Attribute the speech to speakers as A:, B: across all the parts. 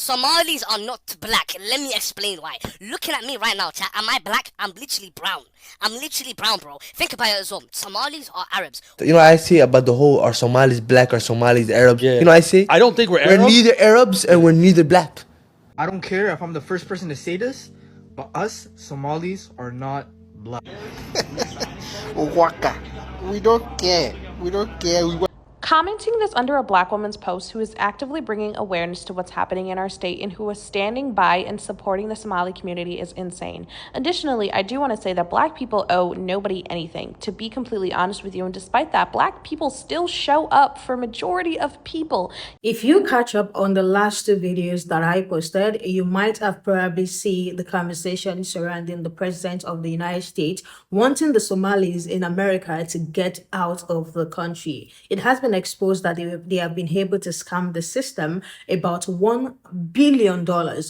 A: Somalis are not black. Let me explain why. Looking at me right now, chat. Am I black? I'm literally brown. I'm literally brown, bro. Think about it as well. Somalis are Arabs.
B: I say about the whole are Somalis black or Somalis Arabs.
C: Yeah.
B: I say
C: I don't think we're
B: we're
C: Arabs.
B: neither Arabs and we're neither black.
D: I don't care if I'm the first person to say this, but us Somalis are not black.
E: Waka. We don't care. We don't care.
F: Commenting this under a Black woman's post who is actively bringing awareness to what's happening in our state and who is standing by and supporting the Somali community is insane. Additionally, I do want to say that Black people owe nobody anything, to be completely honest with you, and despite that, Black people still show up for majority of people.
G: If you catch up on the last two videos that I posted, you might have probably seen the conversation surrounding the President of the United States wanting the Somalis in America to get out of the country. It has been exposed that they have been able to scam the system about $1 billion,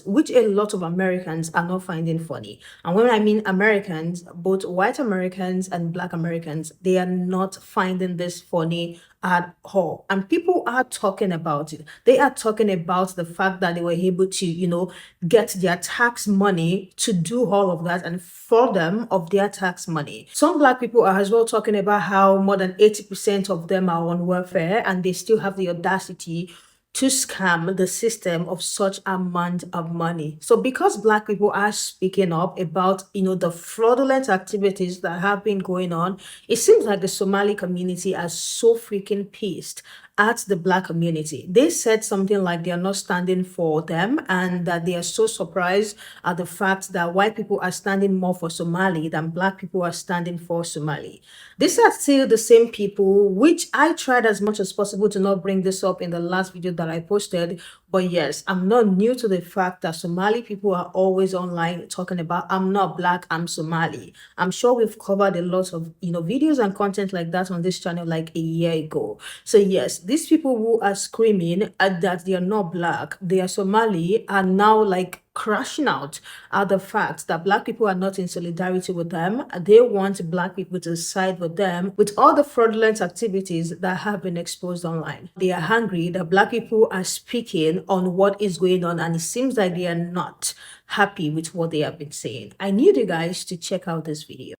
G: which a lot of Americans are not finding funny. And when I mean Americans, both white Americans and Black Americans, they are not finding this funny at all. And people are talking about it. They are talking about the fact that they were able to, get their tax money to do all of that and fraud them of their tax money. Some Black people are as well talking about how more than 80% of them are on welfare and they still have the audacity to scam the system of such amount of money. So because Black people are speaking up about, the fraudulent activities that have been going on, it seems like the Somali community are so freaking pissed at the Black community. They said something like they are not standing for them and that they are so surprised at the fact that white people are standing more for Somali than Black people are standing for Somali. These are still the same people, which I tried as much as possible to not bring this up in the last video that I posted. But yes, I'm not new to the fact that Somali people are always online talking about, I'm not Black, I'm Somali. I'm sure we've covered a lot of, videos and content like that on this channel like a year ago. So yes, these people who are screaming at that they are not Black, they are Somali, are now like crashing out at the fact that Black people are not in solidarity with them. They want Black people to side with them with all the fraudulent activities that have been exposed online. They are angry that Black people are speaking on what is going on, and it seems like they are not happy with what they have been saying. I need you guys to check out this video.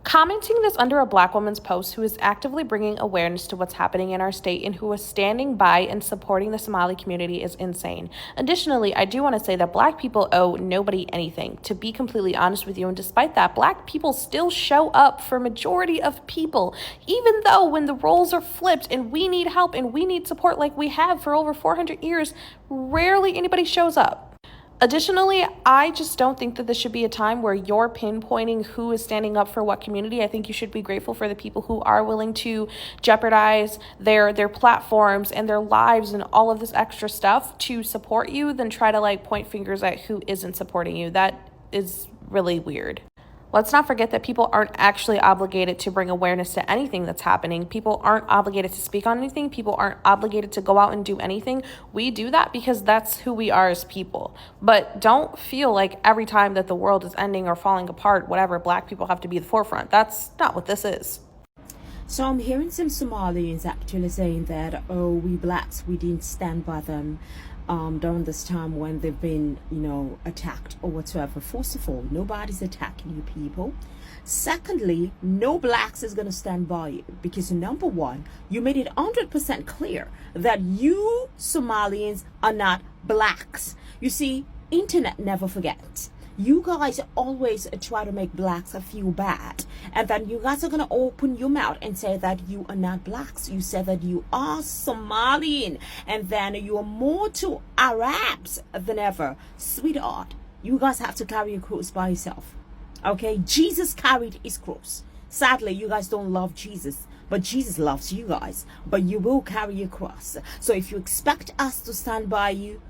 F: Commenting this under a Black woman's post who is actively bringing awareness to what's happening in our state and who is standing by and supporting the Somali community is insane. Additionally, I do want to say that Black people owe nobody anything, to be completely honest with you, and despite that, Black people still show up for majority of people, even though when the roles are flipped and we need help and we need support like we have for over 400 years, rarely anybody shows up. Additionally, I just don't think that this should be a time where you're pinpointing who is standing up for what community. I think you should be grateful for the people who are willing to jeopardize their platforms and their lives and all of this extra stuff to support you than try to point fingers at who isn't supporting you. That is really weird. Let's not forget that people aren't actually obligated to bring awareness to anything that's happening. People aren't obligated to speak on anything. People aren't obligated to go out and do anything. We do that because that's who we are as people. But don't feel like every time that the world is ending or falling apart, whatever, Black people have to be the forefront. That's not what this is.
H: So I'm hearing some Somalians actually saying that, oh, we Blacks, we didn't stand by them during this time when they've been, attacked or whatsoever. First of all, nobody's attacking you people. Secondly, no Blacks is going to stand by you because number one, you made it 100% clear that you Somalians are not Blacks. You see, internet never forgets. You guys always try to make Blacks feel bad, and then you guys are gonna open your mouth and say that you are not Blacks. You say that you are Somalian, and then you are more to Arabs than ever. Sweetheart, you guys have to carry your cross by yourself. Okay, Jesus carried his cross. Sadly, you guys don't love Jesus, but Jesus loves you guys. But you will carry your cross. So if you expect us to stand by you,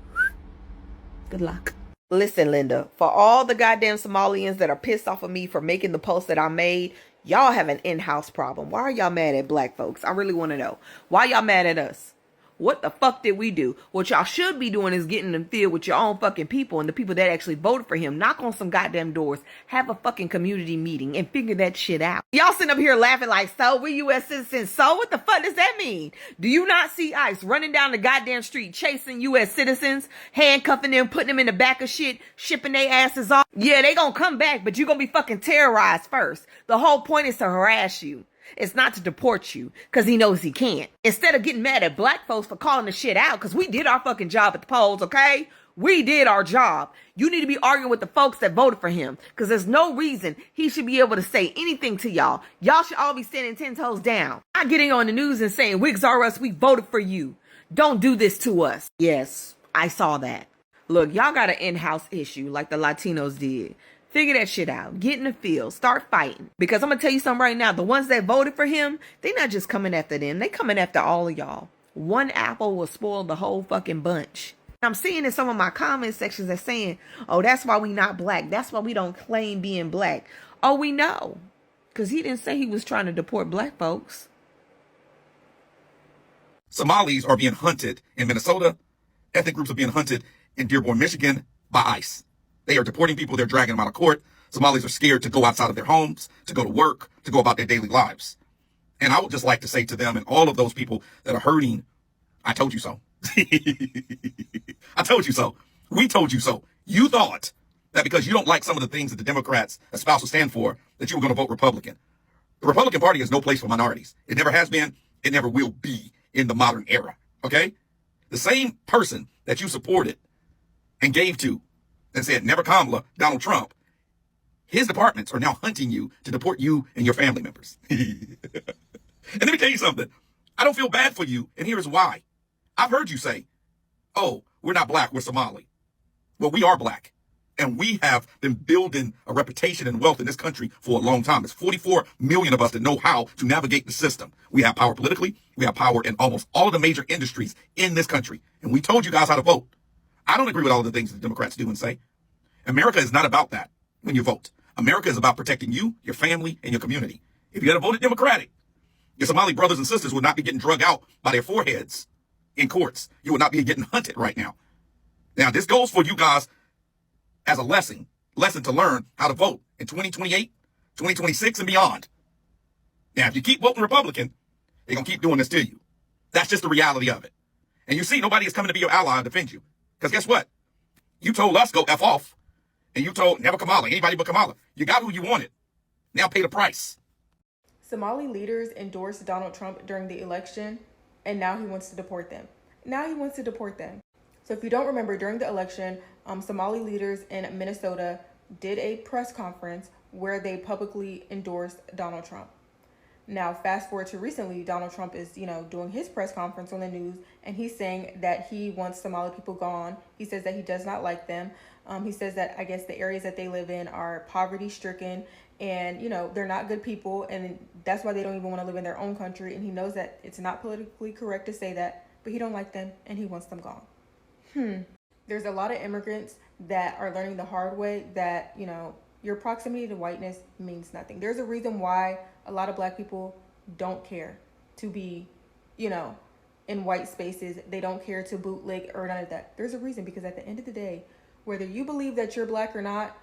H: good luck.
I: Listen, Linda, for all the goddamn Somalians that are pissed off of me for making the post that I made, y'all have an in-house problem. Why are y'all mad at Black folks? I really want to know. Why y'all mad at us? What the fuck did we do? What y'all should be doing is getting in the field with your own fucking people and the people that actually voted for him. Knock on some goddamn doors. Have a fucking community meeting and figure that shit out. Y'all sitting up here laughing like, so we U.S. citizens. So what the fuck does that mean? Do you not see ICE running down the goddamn street chasing U.S. citizens, handcuffing them, putting them in the back of shit, shipping their asses off? Yeah, they gonna come back, but you gonna be fucking terrorized first. The whole point is to harass you. It's not to deport you, because he knows he can't. Instead of getting mad at black folks for calling the shit out, because we did our fucking job at the polls, okay? We did our job. You need to be arguing with the folks that voted for him, because there's no reason he should be able to say anything to y'all. Y'all should all be standing 10 toes down. Not getting on the news and saying, Wigs are us, we voted for you. Don't do this to us. Yes, I saw that. Look, y'all got an in-house issue like the Latinos did. Figure that shit out. Get in the field. Start fighting. Because I'm going to tell you something right now. The ones that voted for him, they not just coming after them. They coming after all of y'all. One apple will spoil the whole fucking bunch. I'm seeing in some of my comment sections that saying, oh, that's why we not black. That's why we don't claim being black. Oh, we know. Because he didn't say he was trying to deport black folks.
C: Somalis are being hunted in Minnesota. Ethnic groups are being hunted in Dearborn, Michigan by ICE. They are deporting people. They're dragging them out of court. Somalis are scared to go outside of their homes, to go to work, to go about their daily lives. And I would just like to say to them and all of those people that are hurting, I told you so. I told you so. We told you so. You thought that because you don't like some of the things that the Democrats espouse or stand for, that you were going to vote Republican. The Republican Party has no place for minorities. It never has been. It never will be in the modern era. Okay? The same person that you supported and gave to and said, never Kamala, Donald Trump, his departments are now hunting you to deport you and your family members. And let me tell you something. I don't feel bad for you, and here's why. I've heard you say, oh, we're not black, we're Somali. Well, we are black, and we have been building a reputation and wealth in this country for a long time. There's 44 million of us that know how to navigate the system. We have power politically. We have power in almost all of the major industries in this country, and we told you guys how to vote. I don't agree with all of the things that the Democrats do and say. America is not about that when you vote. America is about protecting you, your family, and your community. If you had voted Democratic, your Somali brothers and sisters would not be getting drug out by their foreheads in courts. You would not be getting hunted right now. Now, this goes for you guys as a lesson to learn how to vote in 2028, 2026, and beyond. Now, if you keep voting Republican, they're going to keep doing this to you. That's just the reality of it. And you see, nobody is coming to be your ally and defend you. Because guess what? You told us go F off. And you told never Kamala, anybody but Kamala. You got who you wanted. Now pay the price.
F: Somali leaders endorsed Donald Trump during the election, and now he wants to deport them. So if you don't remember, during the election, Somali leaders in Minnesota did a press conference where they publicly endorsed Donald Trump. Now, fast forward to recently, Donald Trump is, doing his press conference on the news, and he's saying that he wants Somali people gone. He says that he does not like them. He says that, I guess, the areas that they live in are poverty-stricken, and, they're not good people, and that's why they don't even want to live in their own country, and he knows that it's not politically correct to say that, but he don't like them, and he wants them gone. There's a lot of immigrants that are learning the hard way that, your proximity to whiteness means nothing. There's a reason why a lot of black people don't care to be, in white spaces. They don't care to bootleg or none of that. There's a reason, because at the end of the day, whether you believe that you're black or not,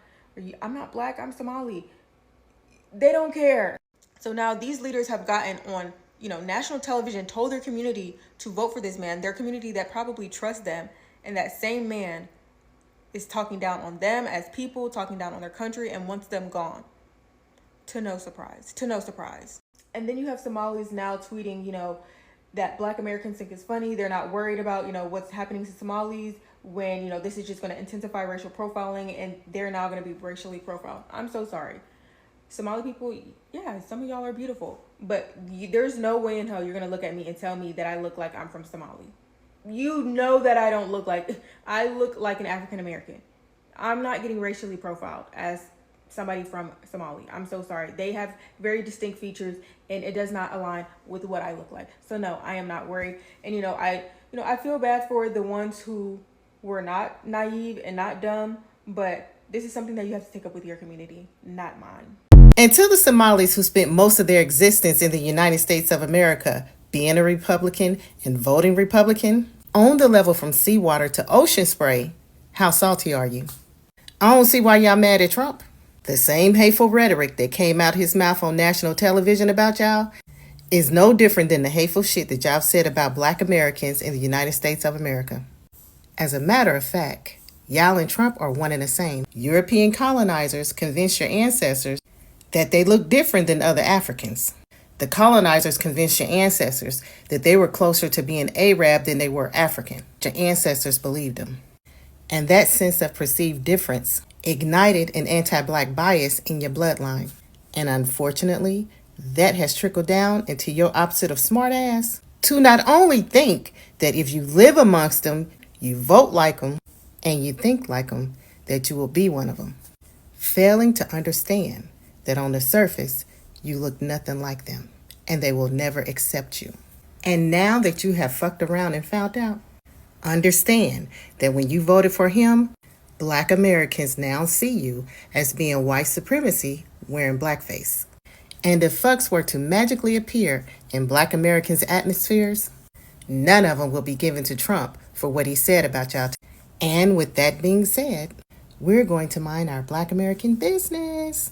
F: I'm not black, I'm Somali, they don't care. So now these leaders have gotten on, national television, told their community to vote for this man, their community that probably trusts them, and that same man is talking down on them as people, talking down on their country, and wants them gone. To no surprise. And then you have Somalis now tweeting, that black Americans think it's funny. They're not worried about, what's happening to Somalis when, this is just going to intensify racial profiling, and they're now going to be racially profiled. I'm so sorry. Somali people, yeah, some of y'all are beautiful, but there's no way in hell you're going to look at me and tell me that I look like I'm from Somali. You know that I look like an African American. I'm not getting racially profiled as somebody from Somali. I'm so sorry. They have very distinct features, and it does not align with what I look like. So no, I am not worried. And I feel bad for the ones who were not naive and not dumb, but this is something that you have to take up with your community, not mine.
J: And to the Somalis who spent most of their existence in the United States of America, being a Republican and voting Republican, on the level from seawater to ocean spray, how salty are you? I don't see why y'all mad at Trump. The same hateful rhetoric that came out his mouth on national television about y'all is no different than the hateful shit that y'all said about Black Americans in the United States of America. As a matter of fact, y'all and Trump are one and the same. European colonizers convinced your ancestors that they look different than other Africans. The colonizers convinced your ancestors that they were closer to being Arab than they were African. Your ancestors believed them. And that sense of perceived difference ignited an anti-Black bias in your bloodline. And unfortunately, that has trickled down into your opposite of smartass to not only think that if you live amongst them, you vote like them, and you think like them, that you will be one of them. Failing to understand that on the surface, you look nothing like them, and they will never accept you. And now that you have fucked around and found out, understand that when you voted for him, Black Americans now see you as being white supremacy wearing blackface. And if fucks were to magically appear in Black Americans' atmospheres, none of them will be given to Trump for what he said about y'all. And with that being said, we're going to mind our Black American business.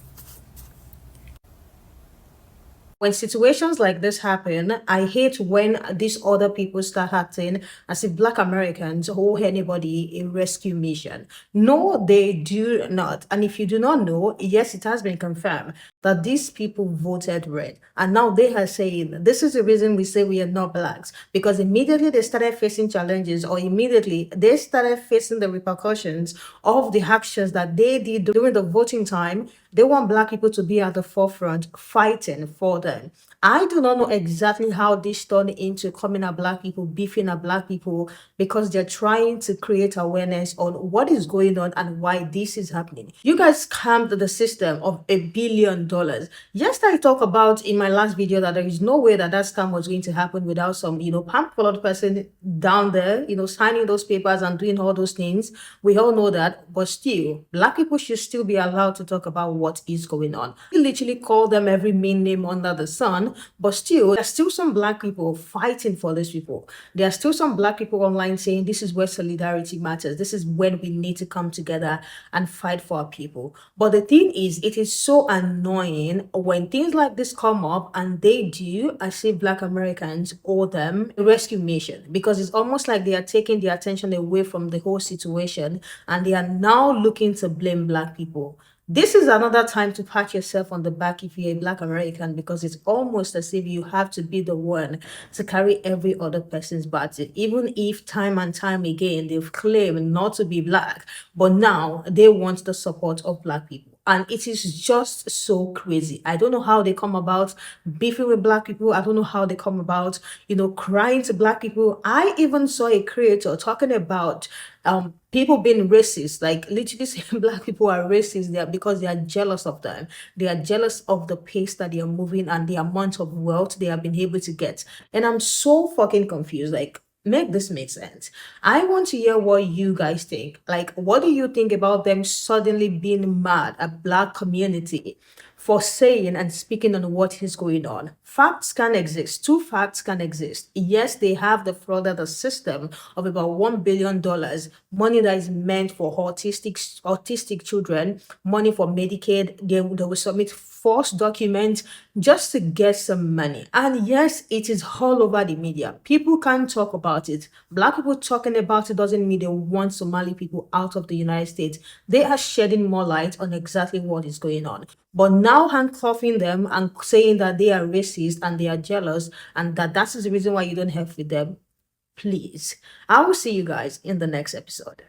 G: When situations like this happen, I hate when these other people start acting as if Black Americans owe anybody a rescue mission. No, they do not. And if you do not know, yes, it has been confirmed that these people voted red. And now they are saying, this is the reason we say we are not Blacks. Because immediately they started facing challenges, or immediately they started facing the repercussions of the actions that they did during the voting time. They want Black people to be at the forefront fighting for them. I do not know exactly how this turned into coming at Black people, beefing at Black people, because they're trying to create awareness on what is going on and why this is happening. You guys scammed the system of $1 billion. Yes, I talked about in my last video that there is no way that that scam was going to happen without some, palm-colored person down there, signing those papers and doing all those things. We all know that, but still, Black people should still be allowed to talk about what is going on. We literally call them every mean name under the sun, but still, there's still some Black people fighting for these people. There are still some Black people online saying this is where solidarity matters. This is when we need to come together and fight for our people. But the thing is, it is so annoying when things like this come up and they do as if Black Americans owe them a rescue mission, because it's almost like they are taking the attention away from the whole situation and they are now looking to blame Black people. This is another time to pat yourself on the back if you're a Black American, because it's almost as if you have to be the one to carry every other person's battle, even if time and time again they've claimed not to be Black, but now they want the support of Black people. And it is just so crazy. I don't know how they come about beefing with Black people. I don't know how they come about, crying to Black people. I even saw a creator talking about people being racist, like literally saying Black people are racist there because they are jealous of them. They are jealous of the pace that they are moving and the amount of wealth they have been able to get. And I'm so fucking confused. Like, make this make sense. I want to hear what you guys think. Like, what do you think about them suddenly being mad at Black community for saying and speaking on what is going on? Facts can exist. Two facts can exist. Yes, they have defrauded the system of about $1 billion, money that is meant for autistic children, money for Medicaid. They will submit false documents just to get some money. And yes, it is all over the media. People can talk about it. Black people talking about it doesn't mean they want Somali people out of the United States. They are shedding more light on exactly what is going on. But now handcuffing them and saying that they are racist and they are jealous and that is the reason why you don't have with them, please. I will see you guys in the next episode.